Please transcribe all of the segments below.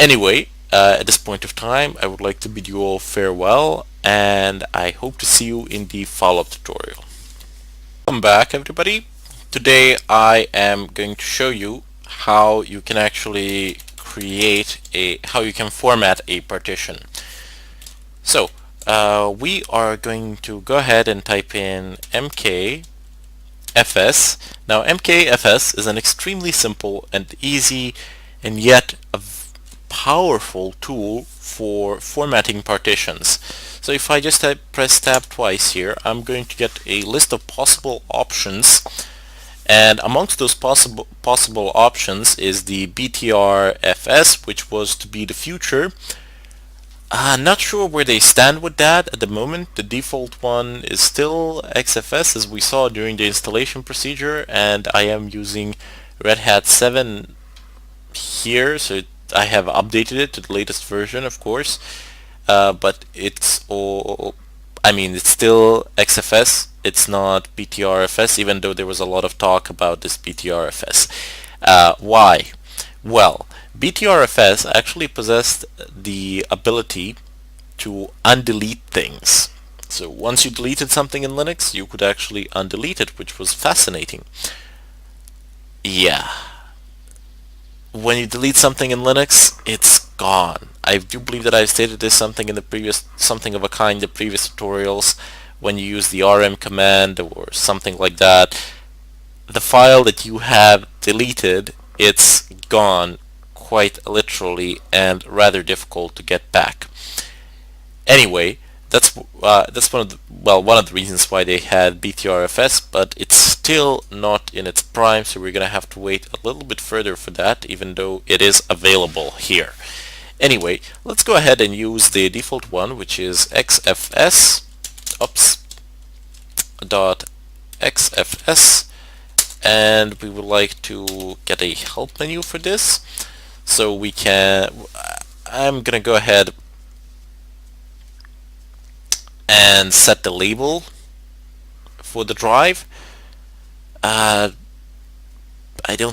Anyway, at this point of time, I would like to bid you all farewell, and I hope to see you in the follow-up tutorial. Welcome back, everybody. Today I am going to show you how you can actually how you can format a partition. So we are going to go ahead and type in mkfs. Now mkfs is an extremely simple and easy and yet a powerful tool for formatting partitions. So if I just press tab twice here, I'm going to get a list of possible options, and amongst those possible options is the BTRFS, which was to be the future. Not sure where they stand with that at the moment. The default one is still XFS, as we saw during the installation procedure, and I am using Red Hat 7 here, so I have updated it to the latest version, of course, but it's still XFS. It's not BTRFS, even though there was a lot of talk about this BTRFS. Why? Well, BTRFS actually possessed the ability to undelete things. So once you deleted something in Linux, you could actually undelete it, which was fascinating. Yeah. When you delete something in Linux, it's gone. I do believe that I've stated this something of a kind in the previous tutorials. When you use the rm command or something like that, the file that you have deleted, it's gone quite literally and rather difficult to get back. Anyway, that's one of the reasons why they had BTRFS, but it's still not in its prime, so we're gonna have to wait a little bit further for that, even though it is available here. Anyway, let's go ahead and use the default one, which is xfs .xfs, and we would like to get a help menu for this. So I'm gonna go ahead and set the label for the drive. I do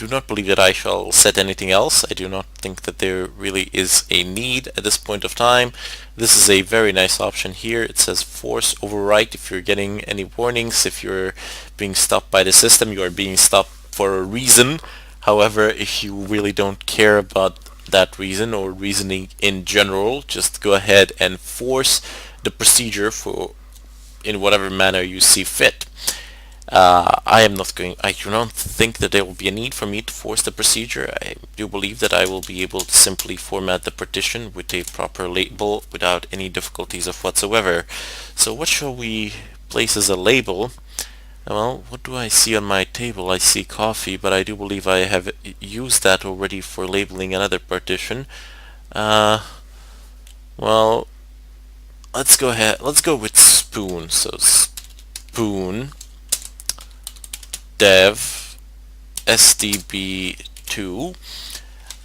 not believe that I shall set anything else. I do not think that there really is a need at this point of time. This is a very nice option here. It says force overwrite. If you're getting any warnings, if you're being stopped by the system, you are being stopped for a reason. However, if you really don't care about that reason or reasoning in general, just go ahead and force the procedure in whatever manner you see fit. I do not think that there will be a need for me to force the procedure. I do believe that I will be able to simply format the partition with a proper label without any difficulties of whatsoever. So what shall we place as a label? Well, what do I see on my table? I see coffee, but I do believe I have used that already for labeling another partition. Well, let's go with spoon. So spoon dev stb2.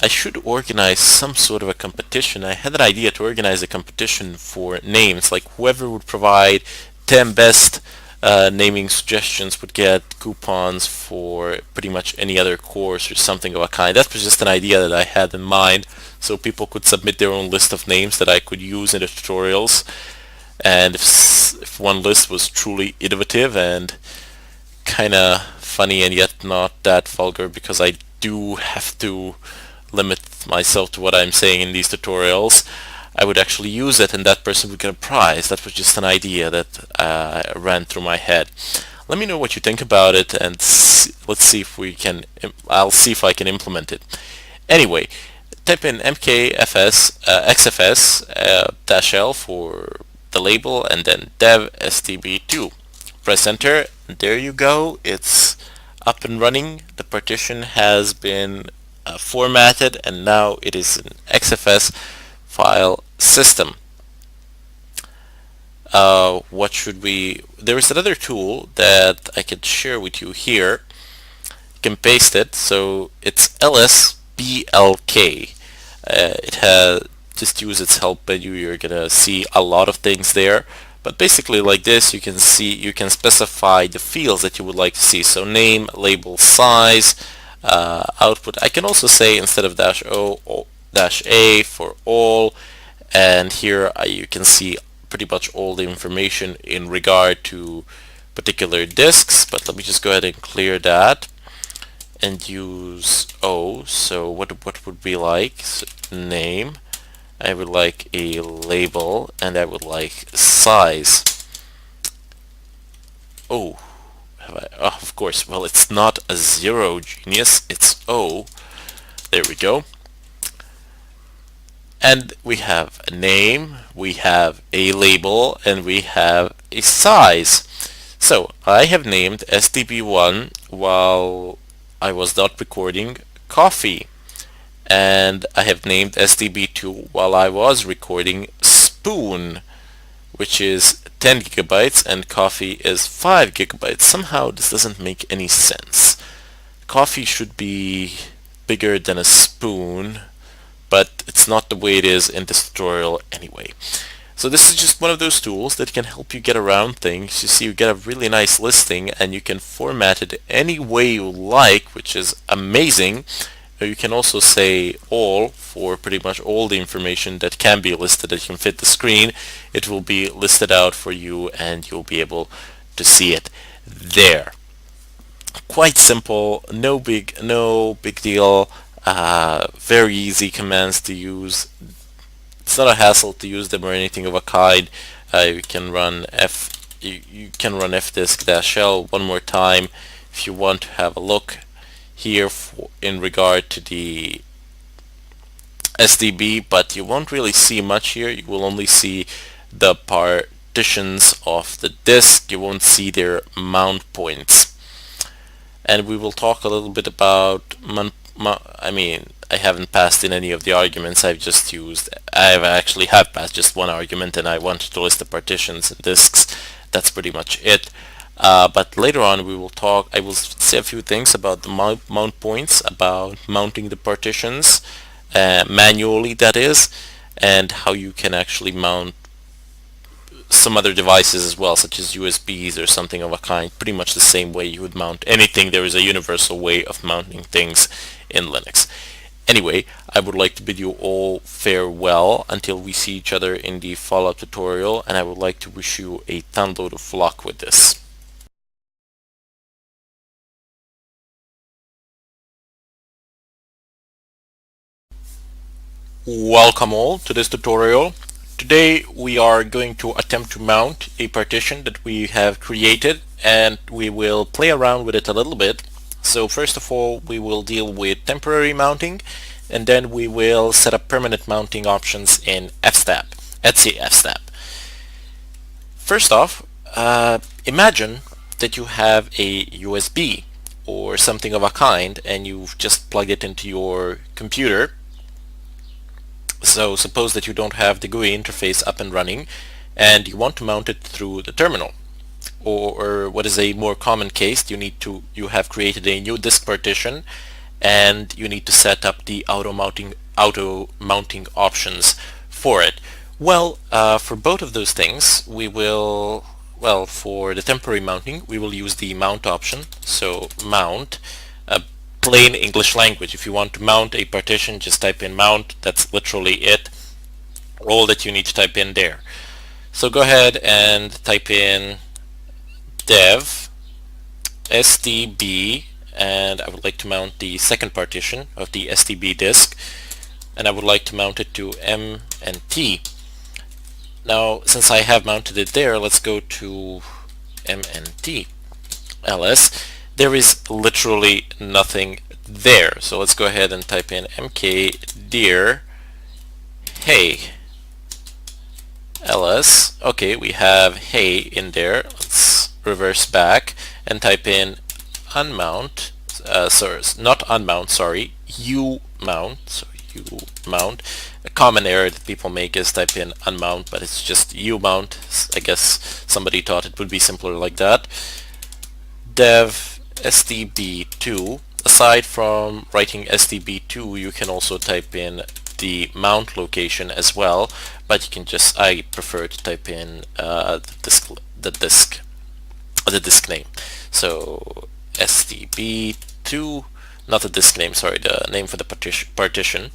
I should organize some sort of a competition. I had an idea to organize a competition for names, like whoever would provide 10 best naming suggestions would get coupons for pretty much any other course or something of a kind. That was just an idea that I had in mind, so people could submit their own list of names that I could use in the tutorials, and if one list was truly innovative and kinda funny and yet not that vulgar, because I do have to limit myself to what I'm saying in these tutorials, I would actually use it and that person would get a prize. That was just an idea that ran through my head. Let me know what you think about it, and let's see if I'll see if I can implement it. Anyway, type in mkfs xfs -l for the label and then dev stb2. Press enter, and there you go. It's up and running. The partition has been formatted, and now it is an XFS file system. There is another tool that I could share with you here. You can paste it, so it's lsblk. Just use its help menu. You're gonna see a lot of things there. But basically like this, you can specify the fields that you would like to see. So name, label, size, output. I can also say instead of dash o, dash a for all, and here you can see pretty much all the information in regard to particular disks, but let me just go ahead and clear that and use O. So what would be like? So name, I would like a label, and I would like size. Oh, oh, of course, well, it's not a 0, genius, it's O. There we go. And we have a name, we have a label, and we have a size. So I have named SDB1 while I was not recording coffee, and I have named SDB2 while I was recording spoon, which is 10 gigabytes, and coffee is 5 gigabytes. Somehow this doesn't make any sense. Coffee should be bigger than a spoon, but it's not the way it is in this tutorial anyway. So this is just one of those tools that can help you get around things. You see, you get a really nice listing and you can format it any way you like, which is amazing. You can also say all for pretty much all the information that can be listed that can fit the screen. It will be listed out for you and you'll be able to see it there. Quite simple, no big deal. Very easy commands to use. It's not a hassle to use them or anything of a kind. You can run you can run fdisk-l one more time if you want to have a look here in regard to the SDB, but you won't really see much here. You will only see the partitions of the disk. You won't see their mount points. And we will talk a little bit about I haven't passed in any of the arguments. I actually have passed just one argument, and I wanted to list the partitions and disks. That's pretty much it. But later on I will say a few things about the mount points, about mounting the partitions, manually that is, and how you can actually mount some other devices as well, such as USBs or something of a kind, pretty much the same way you would mount anything. There is a universal way of mounting things in Linux. Anyway, I would like to bid you all farewell until we see each other in the follow-up tutorial, and I would like to wish you a ton load of luck with this. Welcome all to this tutorial. Today we are going to attempt to mount a partition that we have created, and we will play around with it a little bit. So first of all, we will deal with temporary mounting, and then we will set up permanent mounting options in fstab, etc fstab. First off, imagine that you have a USB or something of a kind, and you've just plugged it into your computer. So suppose that you don't have the GUI interface up and running and you want to mount it through the terminal. Or what is a more common case, you have created a new disk partition and you need to set up the auto mounting options for it. Well, for both of those things, for the temporary mounting, we will use the mount option. So mount, plain English language. If you want to mount a partition, just type in mount. That's literally it. All that you need to type in there. So go ahead and type in dev SDB, and I would like to mount the second partition of the SDB disk, and I would like to mount it to M and T. Now, since I have mounted it there, let's go to MNT ls. There is literally nothing there. So let's go ahead and type in mkdir hey ls. Okay, we have hey in there. Let's reverse back and type in unmount, not unmount, sorry, umount. So umount. A common error that people make is type in unmount, but it's just umount. I guess somebody thought it would be simpler like that. Dev SDB2. Aside from writing SDB2, you can also type in the mount location as well, but you can just, I prefer to type in the disk name. So SDB2, not the disk name, sorry, the name for the partition.